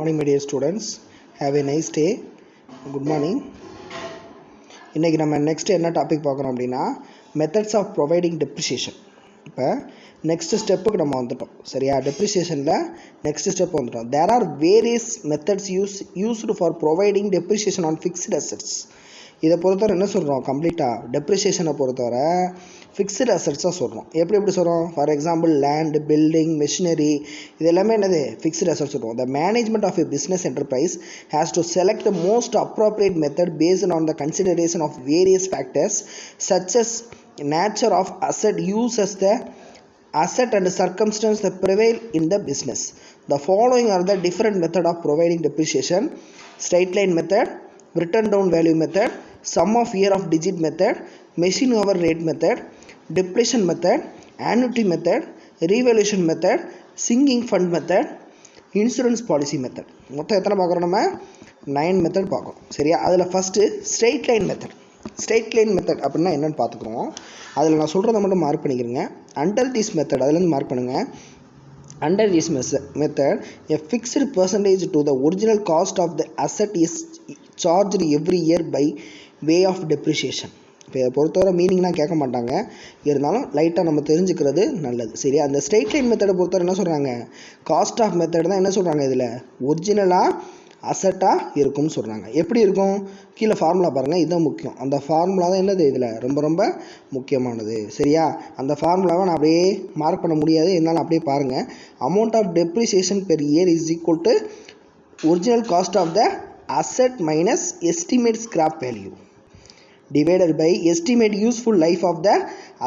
Morning my dear students, have a nice day. Good morning. இன்னைக்கு நம்ம next என்ன topic பார்க்குறோம் அப்படின்னா மெத்தட்ஸ் ஆஃப் ப்ரொவைடிங் டெப்ரிசியேஷன். இப்போ நெக்ஸ்ட் ஸ்டெப்புக்கு நம்ம வந்துட்டோம். சரியா? டெப்ரிசியேஷனில் நெக்ஸ்ட் ஸ்டெப் வந்துட்டோம். There are various methods used for providing depreciation on fixed assets. இதை பொறுத்தவரை என்ன சொல்கிறோம்? கம்ப்ளீட்டாக டெப்ரிசியேஷனை பொறுத்தவரை ஃபிக்ஸ்டு அசெட்ஸாக சொல்கிறோம். எப்படி சொல்கிறோம்? For example land, building, machinery, இது எல்லாமே என்னது? ஃபிக்ஸ்டு அசெட்ஸ் சொல்கிறோம். The management of a business enterprise has to select the most appropriate method based on the consideration of various factors such as nature of asset, use as the asset and circumstance that prevail in the business. The following are the different method of providing depreciation: straight line method, written down value method, sum of year of digit method, machine hour rate method, depletion method, annuity method, revaluation method, sinking fund method, insurance policy method. மொத்தம் எத்தனை பார்க்குறோம்? நம்ம 9 method பார்க்குறோம். சரியா? அதில் first straight line method. Straight line method அப்படின்னா என்னென்னு பார்த்துக்குறோம். அதில் நான் சொல்கிறத மட்டும் மார்க் பண்ணிக்கிறேங்க. அண்டர் திஸ் மெத்தட் அதுலேருந்து மார்க் பண்ணுங்கள். Under this method a fixed percentage to the original cost of the asset is charged every year by way of depreciation. இப்போ இதை பொறுத்தவரை மீனிங்லாம் கேட்க மாட்டாங்க, இருந்தாலும் லைட்டாக நம்ம தெரிஞ்சுக்கிறது நல்லது. சரியா? அந்த ஸ்ட்ரெயிட் லைன் மெத்தடை பொறுத்தவரை என்ன சொல்கிறாங்க? காஸ்ட் ஆஃப் மெத்தட் தான் என்ன சொல்கிறாங்க? இதில் ஒரிஜினலாக அசட்டாக இருக்கும்னு சொல்கிறாங்க. எப்படி இருக்கும்? கீழே ஃபார்முலா பாருங்கள், இதுதான் முக்கியம். அந்த ஃபார்முலா தான் என்னது இதில் ரொம்ப ரொம்ப முக்கியமானது. சரியா? அந்த ஃபார்முலாவை நான் அப்படியே மார்க் பண்ண முடியாது, இருந்தாலும் அப்படியே பாருங்கள். Amount of depreciation per year is equal to original cost of the asset minus estimate scrap value divided by estimate useful life of the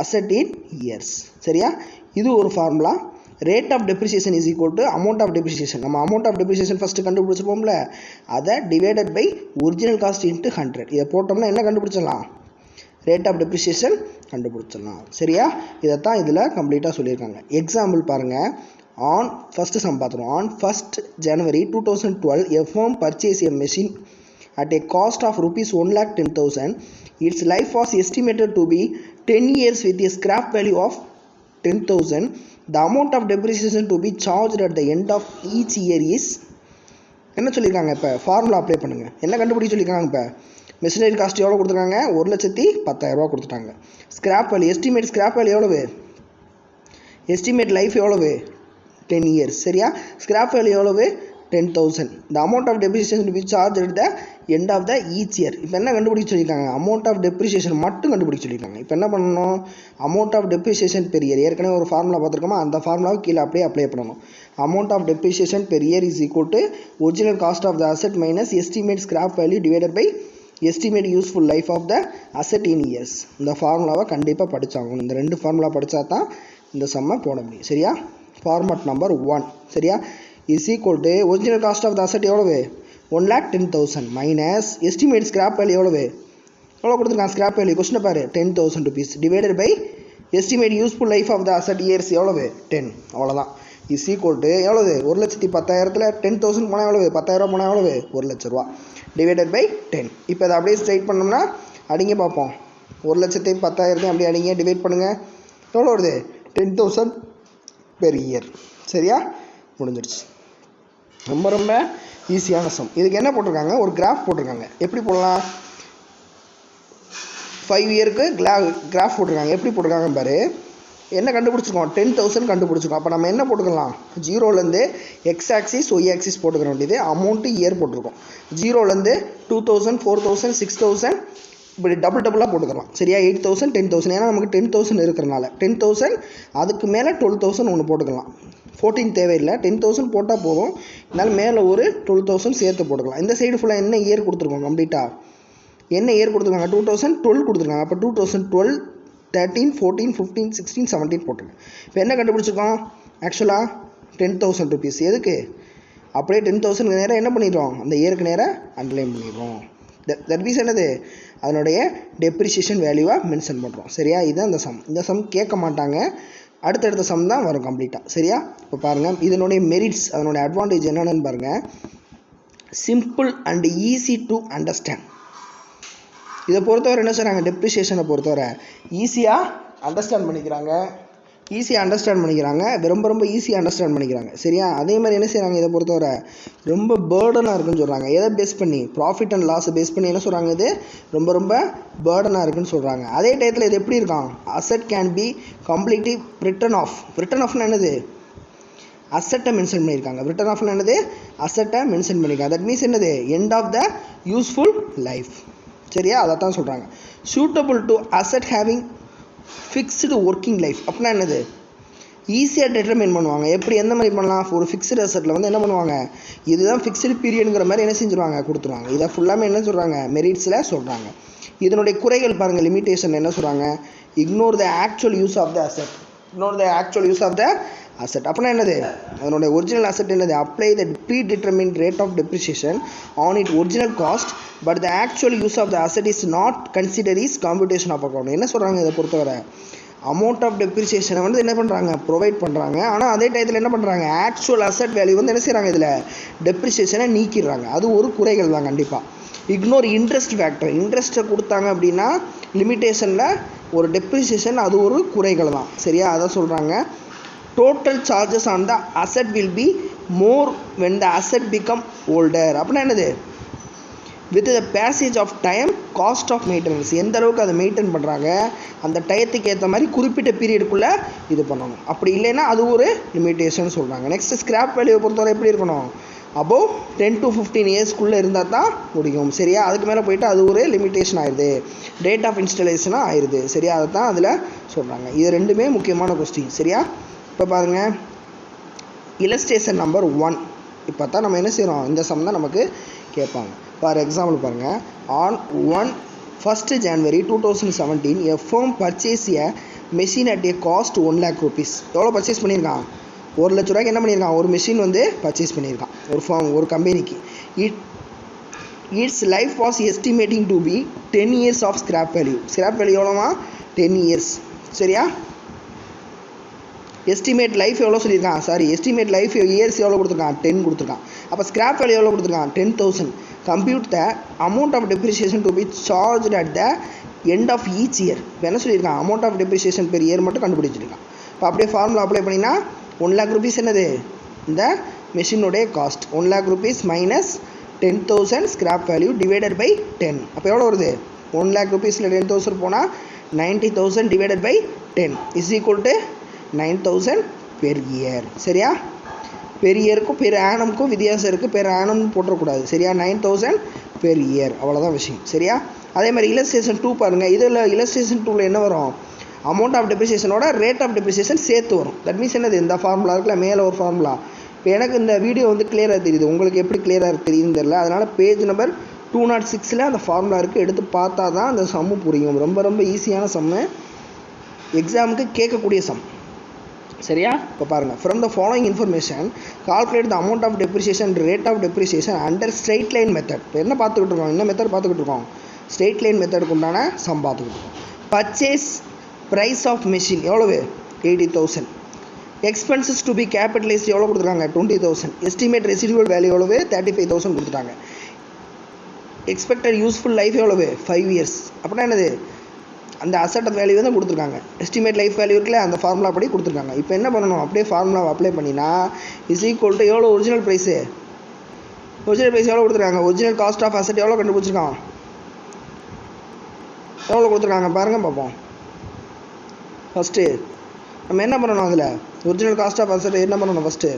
asset in years. சரியா? இது ஒரு formula. Rate of depreciation is equal to amount of depreciation. நம்ம amount of depreciation first கண்டுபிடிச்சிருப்போம்ல, அதை divided by original cost into 100. இதை போட்டோம்னா என்ன கண்டுபிடிச்சிடலாம்? ரேட் ஆஃப் டெப்ரிசியேஷன் கண்டுபிடிச்சிடலாம். சரியா? இதைத்தான் இதில் கம்ப்ளீட்டாக சொல்லியிருக்காங்க. எக்ஸாம்பிள் பாருங்கள். ஆன் ஃபஸ்ட்டு சம் பார்த்துருவோம். On 1st January 2012 a firm purchased a machine at a cost of rupees 1,10,000. Its life was estimated to be 10 years with a scrap value of 10,000. The amount of depreciation to be charged at the end of each year is என்ன சொல்லியிருக்காங்க? இப்போ formula apply பண்ணுங்கள். என்ன கண்டுபிடிக்க சொல்லியிருக்காங்க? இப்போ machinery cost எவ்வளோ கொடுத்துருக்காங்க? 1,10,000 கொடுத்துட்டாங்க. Scrap value, estimate scrap value எவ்வளவு? எஸ்டிமேட் லைஃப் எவ்வளவு? 10 years. சரியா? ஸ்கிராப் வேல்யூ எவ்வளவு? 10,000. The amount of depreciation to be charged at the end of the each year. இப்போ என்ன கண்டுபிடிக்க சொல்லியிருக்காங்க? அமௌண்ட் ஆஃப் டெப்ரிசியேஷன் மட்டும் கண்டுபிடிக்க சொல்லியிருக்காங்க. இப்போ என்ன பண்ணணும்? Amount of depreciation per year, ஏற்கனவே ஒரு ஃபார்முலா பார்த்துருக்கோமா, அந்த ஃபார்முலாவை கீழே அப்படியே அப்ளை பண்ணணும். Amount of depreciation per year is equal to original cost of the asset minus estimate scrap value divided by estimate useful life of the asset in years. இந்த ஃபார்முலாவை கண்டிப்பாக படித்தாகணும். இந்த 2 ஃபார்முலா படித்தா தான் இந்த சம்மை போட முடியும். சரியா? Format number 1. சரியா? is equal to original cost of the asset எவ்வளவு? 1,10,000 மைனஸ் எஸ்டிமேட் ஸ்கிராப் வேல்யூ எவ்வளவு கொடுத்துருக்காங்க? ஸ்கிராப் வேல்யூ கொஸ்டின் பாரு, 10,000 rupees divided by estimate useful life of the asset years எவ்வளவு? 10. அவ்வளோதான். இஸ் ஈக்குவல் டு எவ்வளவு? 1,10,000 10,000 போனால் எவ்வளவு? 10,000 போனால் எவ்வளவு? 1,00,000 ரூபா டிவைடட் பை 10. இப்போ அதை அப்படியே ஸ்ட்ரைட் பண்ணோம்னா அடிங்க பார்ப்போம். 1,10,000 அப்படியே அடிங்க, டிவைட் பண்ணுங்கள். எவ்வளோ வருது? 10,000 பெர் இயர். சரியா? முடிஞ்சிடுச்சு. ரொம்ப ரொம்ப ஈஸியான சம். இதுக்கு என்ன போட்டிருக்காங்க? ஒரு கிராஃப் போட்டிருக்காங்க. எப்படி போடலாம்? 5 இயருக்கு கிராஃப் போட்டிருக்காங்க. எப்படி போட்டிருக்காங்க பாரு. என்ன கண்டுபிடிச்சிருக்கோம்? 10,000 கண்டுபிடிச்சிருக்கோம். அப்போ நம்ம என்ன போட்டுக்கலாம்? 0லேருந்து எக்ஸ் ஆக்சிஸ் ஒய் ஆக்சிஸ் போட்டுக்கிற வேண்டியது. அமௌண்ட்டு இயர் போட்டிருக்கோம். 0லேருந்து 2,000 4,000 6,000 இப்படி டபுளாக போட்டுக்கலாம். சரியா? 8,000 10,000. ஏன்னா நமக்கு 10,000 இருக்கிறனால 10,000, அதுக்கு மேலே 12,000 ஒன்று போட்டுக்கலாம். 14 தேவையில்லை, 10,000 போட்டால் போதும். இருந்தாலும் மேலே ஒரு 12,000 சேர்த்து போட்டுக்கலாம். இந்த சைடு ஃபுல்லாக என்ன இயர் கொடுத்துருக்கோம்? கம்ப்ளீட்டாக என்ன இயர் கொடுத்துருக்காங்க? 2012 கொடுத்துருக்காங்க. அப்போ 2012 13 14 15 16 17 போட்டுருக்கேன். இப்போ என்ன கண்டுபிடிச்சிருக்கோம்? ஆக்சுவலாக 10,000 rupees. எதுக்கு? அப்படியே 10,000 நேரம் என்ன பண்ணிடுறோம்? அந்த இயருக்கு நேரம் அண்டர்லைன் பண்ணிடுறோம். தட் மீன்ஸ் என்னது? அதனுடைய டெப்ரிசியேஷன் வேல்யூவாக மென்ஷன் பண்ணுறோம். சரியா? இதுதான் இந்த சம். இந்த சம் கேட்க மாட்டாங்க, அடுத்தடுத்த சம் தான் வரும் கம்ப்ளீட்டாக. சரியா? இப்போ பாருங்கள், இதனுடைய மெரிட்ஸ், அதனுடைய அட்வான்டேஜ் என்னென்னு பாருங்கள். Simple and easy to understand. இதை பொறுத்தவரை என்ன செய்கிறாங்க? டெப்ரிசியேஷனை பொறுத்தவரை ஈஸியாக அண்டர்ஸ்டாண்ட் பண்ணிக்கிறாங்க. ஈஸியாக அண்டர்ஸ்டாண்ட் பண்ணிக்கிறாங்க, ரொம்ப ஈஸியாக அண்டர்ஸ்டாண்ட் பண்ணிக்கிறாங்க. சரியா? அதே மாதிரி என்ன செய்கிறாங்க, இதை பொறுத்தவரை ரொம்ப பேர்டனாக இருக்குன்னு சொல்கிறாங்க. எதை பேஸ் பண்ணி? ப்ராஃபிட் அண்ட் லாஸை பேஸ் பண்ணி என்ன சொல்கிறாங்க, இது ரொம்ப பேர்டனாக இருக்குன்னு சொல்கிறாங்க. அதே டயத்தில் இது எப்படி இருக்கான், asset can be completely written ஆஃப்னா என்னது, அசட்டை மென்ஷன் பண்ணியிருக்காங்க. ரிட்டன் ஆஃப்னா என்னது, அசட்டை மென்ஷன் பண்ணியிருக்காங்க. தட் மீன்ஸ் என்னது, end of the useful life. சரியா? அதை தான் சொல்கிறாங்க. Suitable to asset having fixed working life அப்படின்னா என்னது, ஈஸியாக டிட்டர்மைன் பண்ணுவாங்க. எப்படி, எந்த மாதிரி பண்ணலாம், ஒரு ஃபிக்ஸ்டு அசட்டில் வந்து என்ன பண்ணுவாங்க, இதுதான் ஃபிக்ஸ்டு பீரியடுங்கிற மாதிரி என்ன செஞ்சுருவாங்க, கொடுத்துருவாங்க. இதை ஃபுல்லாமே என்ன சொல்கிறாங்க, மெரிட்ஸில் சொல்கிறாங்க. இதனுடைய குறைகள் பாருங்கள், லிமிட்டேஷன் என்ன சொல்கிறாங்க, ignore the actual use of the asset. அப்படின்னா என்னது, அதனுடைய ஒரிஜினல் அசட் என்னது, apply the predetermined rate of depreciation on it original cost but the actual use of the asset is not consider is computation of account. என்ன சொல்கிறாங்க, இதை பொறுத்தவரை amount of டெப்ரிசியேஷனை வந்து என்ன பண்ணுறாங்க, ப்ரொவைட் பண்ணுறாங்க. ஆனால் அதே டயத்தில் என்ன பண்ணுறாங்க, ஆக்சுவல் அசட் வேல்யூ வந்து என்ன செய்கிறாங்க, இதில் டெப்ரிசியேஷனை நீக்கிடுறாங்க. அது ஒரு குறைகள் தான் கண்டிப்பாக. இக்னோர் இன்ட்ரெஸ்ட் ஃபேக்டர், இன்ட்ரெஸ்ட்டை கொடுத்தாங்க அப்படின்னா லிமிட்டேஷனில் ஒரு டெப்ரிசியேஷன், அது ஒரு குறைகள் தான். சரியா? அதை சொல்கிறாங்க. Total charges on the asset will be more when the asset become older. அப்படின்னா என்னது, with the passage of time cost of maintenance, எந்த அளவுக்கு அதை மெயின்டைன் பண்ணுறாங்க, அந்த டயத்துக்கு ஏற்ற மாதிரி குறிப்பிட்ட பீரியடுக்குள்ளே இது பண்ணணும். அப்படி இல்லைன்னா அது ஒரு லிமிட்டேஷன் சொல்கிறாங்க. நெக்ஸ்ட் ஸ்கிராப் வேல்யூவை பொறுத்தவரை எப்படி இருக்கணும், அபோவ் 10 to 15 இயர்ஸ்க்குள்ளே இருந்தால் தான் முடியும். சரியா? அதுக்கு மேலே போயிட்டு அது ஒரு லிமிட்டேஷன் ஆயிடுது, டேட் ஆஃப் இன்ஸ்டலேஷனாக ஆயிடுது. சரியா? அதை தான் அதில் சொல்கிறாங்க. இது ரெண்டுமே முக்கியமான கொஸ்டின். சரியா? இப்போ பாருங்கள், இல்லஸ்ட்ரேஷன் நம்பர் 1. இப்போ தான் நம்ம என்ன செய்கிறோம், இந்த சம் தான் நமக்கு கேட்பாங்க. ஃபார் எக்ஸாம்பிள் பாருங்கள், on 1st January 2017 a firm purchase a machine at a cost 1 lakh rupees. எவ்வளோ பர்ச்சேஸ் பண்ணியிருக்கான், 1 லட்ச ரூபாய்க்கு என்ன பண்ணியிருக்கான், ஒரு மிஷின் வந்து பர்ச்சேஸ் பண்ணியிருக்கான் ஒரு ஃபார்ம், ஒரு கம்பெனிக்கு. It's life was estimating to be 10 years of scrap value. Scrap value எவ்வளோவா, 10 years. சரியா? எஸ்டிமேட் லைஃப் எவ்வளோ சொல்லியிருக்கான், எஸ்டிமேட் லைஃப் இயர்ஸ் எவ்வளோ கொடுத்துருக்கான், 10 கொடுத்துருக்கான். அப்போ ஸ்கிராப் வேல்யூ எவ்வளோ கொடுத்துருக்கான், 10,000. Compute the amount of depreciation to be charge at the end of each year. இப்போ என்ன சொல்லியிருக்கான், amount of depreciation per year மட்டும் கண்டுபிடிச்சிருக்கான். இப்போ அப்படியே ஃபார்முலா அப்ளை பண்ணினா 1 lakh rupees என்னது, இந்த மெஷினுடைய cost 1 lakh rupees minus 10,000 scrap value divided by 10. அப்போ எவ்வளோ வருது, 1 lakh rupeesல 10,000 போனால் 90,000 divided by 10 is equal to 9,000 per year. சரியா? பெர் இயருக்கும் பெர் ஆனமுக்கும் வித்தியாசம் இருக்குது, பெர் ஆனம்னு போட்டக்கூடாது. சரியா? 9,000 பெர் இயர், அவ்வளோதான் விஷயம். சரியா? அதே மாதிரி இல்லஸ்ட்ரேஷன் 2 பாருங்கள். இதில் இல்லஸ்ட்ரேஷன் 2ல் என்ன வரும், அமௌண்ட் ஆஃப் டெப்ரிசியேஷனோட ரேட் ஆஃப் டெப்ரிசியேஷன் சேர்த்து வரும். தட் மீன்ஸ் என்னது, இந்த ஃபார்முலா இருக்குல்ல, மேலே ஒரு ஃபார்முலா. இப்போ எனக்கு இந்த வீடியோ வந்து கிளியராக தெரியுது, உங்களுக்கு எப்படி கிளியராக தெரியுதுன்னு தெரியல. அதனால் பேஜ் நம்பர் 206 அந்த ஃபார்முலா இருக்குது, எடுத்து பார்த்தா தான் அந்த சம்மு புரியும். ரொம்ப ஈஸியான சம்மு, எக்ஸாமுக்கு கேட்கக்கூடிய சம். சரியா? இப்போ பாருங்கள், from the following information calculate the amount of depreciation rate of depreciation under straight line method. இப்போ என்ன பார்த்துக்கிட்டு இருக்கோம், என்ன மெத்தட் பார்த்துக்கிட்டு இருக்கோம், ஸ்ட்ரெயிட் லைன் மெத்தடுக்கு உண்டான சம் பார்த்துக்கிட்டு இருக்கோம். பர்ச்சேஸ் ப்ரைஸ் ஆஃப் மெஷின் எவ்வளவு, 80,000. எக்ஸ்பென்சஸ் டு பி கேபிட்டலைஸ்ட் எவ்வளோ கொடுத்துருக்காங்க, 20,000. எஸ்டிமேட் ரெசிடுவல் வேல்யூ எவ்வளவு, 35,000 கொடுத்துட்டாங்க. எக்ஸ்பெக்டட் யூஸ்ஃபுல் லைஃப் எவ்வளவு, 5 years. அப்படின்னா என்னது, அந்த அசட் வேல்யூ தான் கொடுத்துருக்காங்க. எஸ்டிமேட் லைஃப் வேல்யூ இருக்குல்ல, அந்த ஃபார்முலா படி கொடுத்துருக்காங்க. இப்போ என்ன பண்ணணும், அப்படியே ஃபார்முலாவை அப்ளை பண்ணினா இஸ் ஈக்குவல் டு எவ்வளோ, ஒரிஜினல் ப்ரைஸ் எவ்வளோ கொடுத்துருக்காங்க, ஒரிஜினல் காஸ்ட் ஆஃப் அசட் எவ்வளோ கண்டுபிடிச்சிருக்கான், எவ்வளோ கொடுத்துருக்காங்க பாருங்கள் பார்ப்போம். ஃபஸ்ட்டு நம்ம என்ன பண்ணணும், அதில் ஒரிஜினல் காஸ்ட் ஆஃப் அசட் என்ன பண்ணணும், ஃபஸ்ட்டு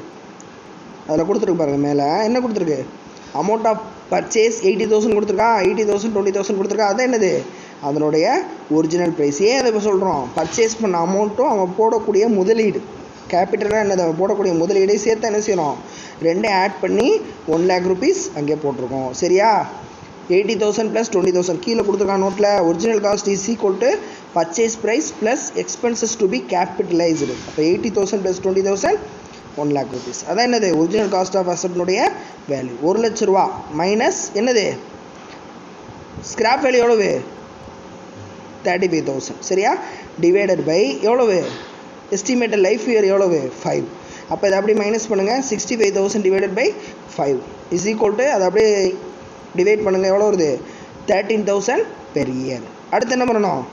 அதில் கொடுத்துருக்கு பாருங்கள். மேலே என்ன கொடுத்துருக்கு, அமௌண்ட் ஆஃப் பர்ச்சேஸ் 80,000 கொடுத்துருக்கான், 80,000 20,000 கொடுத்துருக்கா. அது என்னது, அதனுடைய ஒரிஜினல் ப்ரைஸ். ஏன் அதை இப்போ சொல்கிறோம், பர்ச்சேஸ் பண்ண அமௌண்ட்டும் அவன் போடக்கூடிய முதலீடு, கேபிட்டலாக என்னது அவன் போடக்கூடிய முதலீடை சேர்த்து என்ன செய்யணும், ரெண்டையும் ஆட் பண்ணி 1 lakh rupees அங்கே போட்டிருக்கோம். சரியா? 80,000 + 20,000 கீழே கொடுத்துருக்கான் நோட்டில். Original cost is equal to purchase price plus expenses to be capitalised. அப்போ 80,000 + 20,000 1 lakh rupees. அதான் என்னது, ஒரிஜினல் காஸ்ட் ஆஃப் அசட்னுடைய வேல்யூ. 1 லட்ச ரூபா மைனஸ் என்னது, ஸ்கிராப் வேல்யூ எவ்வளவு, 35,000. சரியா? டிவைடட் பை எவ்வளவு, எஸ்டிமேட்டட் லைஃப் இயர் எவ்வளவு, 5. அப்போ இதை அப்படியே மைனஸ் பண்ணுங்கள், 65,000 divided by 5 is equal to, அதை அப்படியே டிவைட் பண்ணுங்கள், எவ்வளோ வருது, 13,000 பெர் இயர். அடுத்து என்ன பண்ணணும்,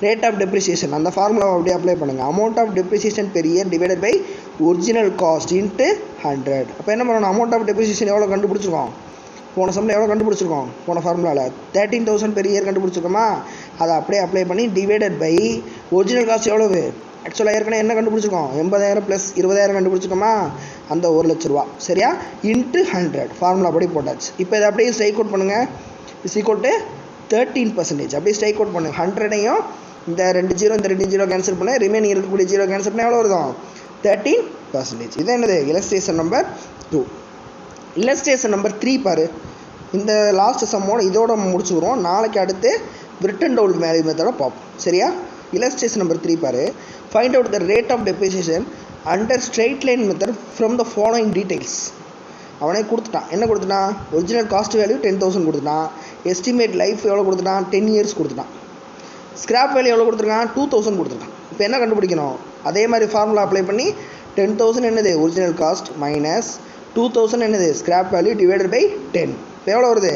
ரேட் ஆஃப் டெப்ரிசியேஷன் அந்த ஃபார்முலாவை அப்படியே அப்ளை பண்ணுங்கள். Amount of depreciation per year divided by original cost into 100. அப்போ என்ன பண்ணணும், அமௌண்ட் ஆஃப் டெப்ரிசியேஷன் எவ்வளோ கண்டுபிடிச்சிருக்கோம், போன சம்மில் எவ்வளோ கண்டுபிடிச்சிருக்கோம், போன ஃபார்முலாவில் 13,000 பெர் இயர் கண்டுபிடிச்சிருக்கோமா, அதை அப்படியே அப்ளை பண்ணி டிவைடட் பை ஒரிஜினல் காஸ்ட் எவ்வளவு, ஆக்சுவலாக ஏற்கனவே என்ன கண்டுபிடிச்சிருக்கோம், 80,000 ப்ளஸ் 20,000 கண்டுபிடிச்சிருக்கோமா, அந்த 1,00,000 ரூபா சரியா, இன்ட்டு 100 ஃபார்முலா படி போட்டாச்சு. இப்போ இதை அப்படியே ஸ்ட்ரைக் அவுட் பண்ணுங்கள். Is equal to 13%. அப்படியே ஸ்ட்ரைக் அவுட் பண்ணுங்கள். 100ஐயும் இந்த 2 ஜீரோ இந்த 2 ஜீரோ கேன்சல் பண்ண ரிமைனிங் இருக்கக்கூடிய ஜீரோ கேன்சல் பண்ணால் எவ்வளோ வருதும் 13%. இது என்னது இல்லஸ்ட்ரேஷன் நம்பர் 2. இல்லஸ்ட்ரேஷன் நம்பர் 3 பாரு. இந்த லாஸ்ட் சம்மோட இதோட முடிச்சுக்கிறோம். நாளைக்கு அடுத்து ரிட்டன் டவுன் வேல்யூ மெத்தடை பார்ப்போம் சரியா. இல்லஸ்ட்ரேஷன் நம்பர் 3 பாரு. Find out the rate of depreciation under straight line method from the following details. அவனே கொடுத்துட்டான். என்ன கொடுத்துட்டான், ஒரிஜினல் காஸ்ட் வேல்யூ 10,000 கொடுத்துட்டான். எஸ்டிமேட் லைஃப் எவ்வளோ கொடுத்துட்டான், 10 இயர்ஸ் கொடுத்துட்டான். ஸ்கிராப் வேல்யூ எவ்வளோ கொடுத்துருக்கான், 2,000 கொடுத்துருக்கான். இப்போ என்ன கண்டுபிடிக்கணும், அதே மாதிரி ஃபார்முலா அப்ளை பண்ணி 10,000 என்னது ஒரிஜினல் காஸ்ட் மைனஸ் 2,000 என்னது ஸ்கிராப் வேல்யூ டிவைடட் பை 10. இப்போ எவ்வளோ வருது,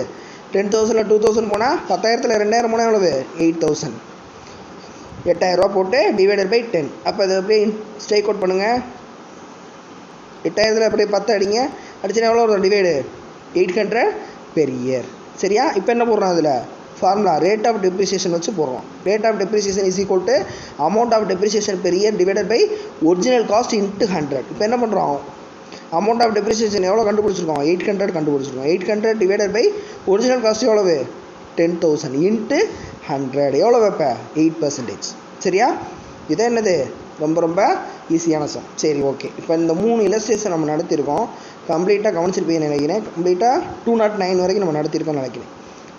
10,000 2,000 போனால் 10,000 2,000 போனால் எவ்வளவு 8,000. 8,000 ரூபா போட்டு டிவைடட் பை 10. அப்போ அதை அப்படியே ஸ்ட்ரைக் அவுட் பண்ணுங்கள். 8,000 அப்படியே 10 அடிங்க. அடிச்சுன்னா எவ்வளோ வரும் டிவைடு 800 பெர் இயர் சரியா. இப்போ என்ன போடுறோம், அதில் ஃபார்முலா ரேட் ஆஃப் டெப்ரிசியேஷன் வச்சு போடுறோம். Rate of depreciation is equal to amount of depreciation per year divided by original cost into 100. இப்போ என்ன பண்ணுறோம், அமௌண்ட் ஆஃப் டெப்ரிசியேஷன் எவ்வளோ கண்டுபிடிச்சிருக்கோம், 800 கண்டுபிடிச்சிருக்கோம். 800 டிவைடட் பை ஒரிஜினல் காஸ்ட் எவ்வளவு 10,000 இன்ட்டு 100 எவ்வளோ வைப்பேன் 8% சரியா. இதை என்னது ரொம்ப ஈஸியான சம். சரி ஓகே. இப்போ இந்த 3 இல்லஸ்ட்ரேஷன் நம்ம நடத்தியிருக்கோம். கம்ப்ளீட்டாக கவனிச்சிருப்பீங்கன்னு நினைக்கிறேன். கம்ப்ளீட்டாக 209 வரைக்கும் நம்ம நடத்தியிருக்கோம்னு நினைக்கிறேன்.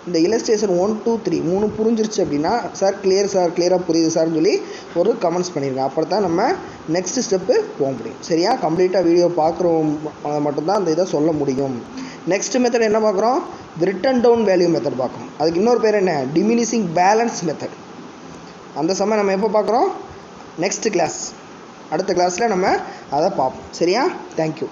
இந்த இல்லஸ்ட்ரேஷன் 1 2 3 3 புரிஞ்சிருச்சு அப்படின்னா சார் கிளியராக புரியுது சார்னு சொல்லி ஒரு கமெண்ட்ஸ் பண்ணியிருக்கேன். அப்புறம் தான் நம்ம நெக்ஸ்ட் ஸ்டெப்பு போக முடியும் சரியா. கம்ப்ளீட்டாக வீடியோ பார்க்குறவங்க மட்டும்தான் அந்த இதை சொல்ல முடியும். நெக்ஸ்ட் மெத்தட் என்ன பார்க்குறோம், ரிட்டன் டவுன் வேல்யூ மெத்தட் பார்க்குறோம். அதுக்கு இன்னொரு பேர் என்ன, டிமினிஷிங் பேலன்ஸ் மெத்தட். அந்த சமயம் நம்ம எப்போ பார்க்குறோம், நெக்ஸ்ட் கிளாஸ், அடுத்த கிளாஸில் நம்ம அதை பார்ப்போம் சரியா. தேங்க்யூ.